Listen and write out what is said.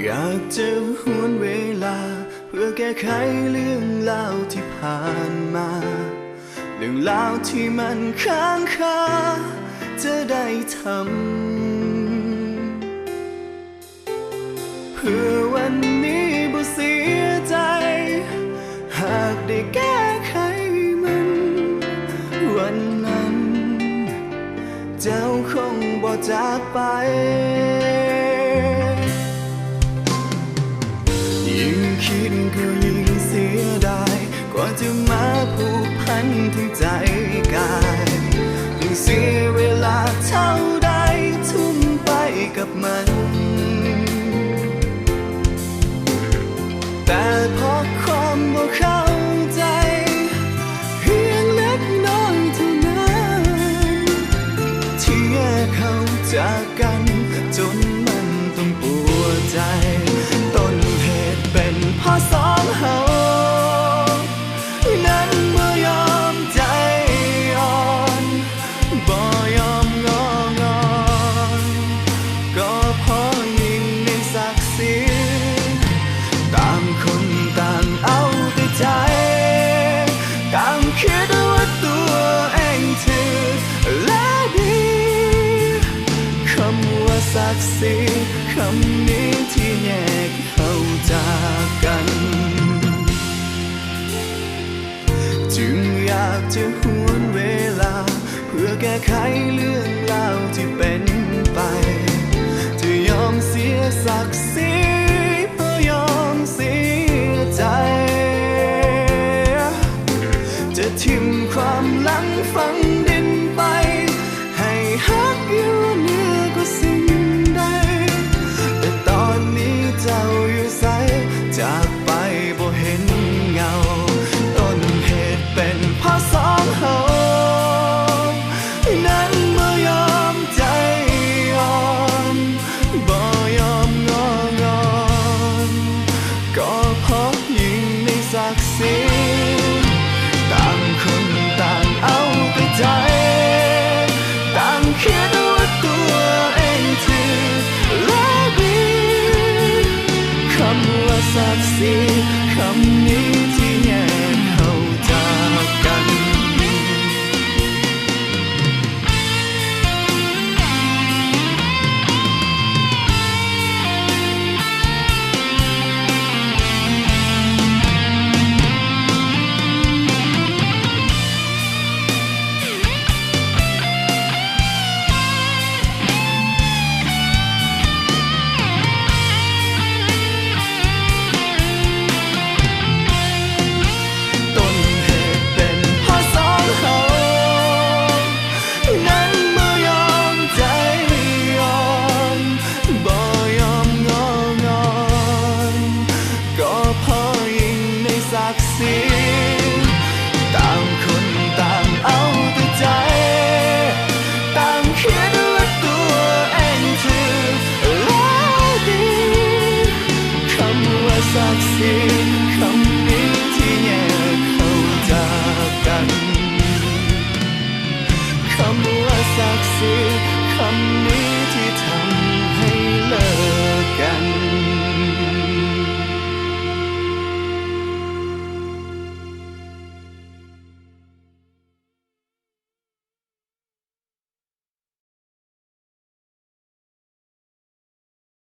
อยากจะหวนเวลาเพื่อแก้ไขเรื่องราวที่ผ่านมาเรื่องราวที่มันค้างคาจะได้ทำเพื่อวันนี้บ่เสียใจหากได้แก้ไขมันวันนั้นเจ้าคงบ่จากไปยิ่งคิดก็ยิ่งเสียดายกว่าจะมาผูกพันถึงใจกายยิ่งเสียเวลาเท่าใดทุ่มไปกับมันแต่เพราะความบ่เข้าใจเพียงเล็กน้อยเท่านั้นที่แยกเขาจากกันจนมันต้องปวดใจต้นเหตุเป็นเพราะสองเฮานั้นบ่ยอมใจอ่อนบ่ยอมงองอนก็เพราะยิ่งในศักดิ์ศรีต่างคนต่างเอาแต่ใจต่างคิดว่าตัวเองถือและดีคำว่าศักดิ์ศรีคำนี้ที่แยกเขาจากกันจึงอยากจะหวนเวลาเพื่อแก้ไขเรื่องราวที่เป็นไปจะยอมเสียศักดิ์ศรีเพื่อยอมเสียใจจะทิ้งความหลังฝังดินไปให้ฮักอยู่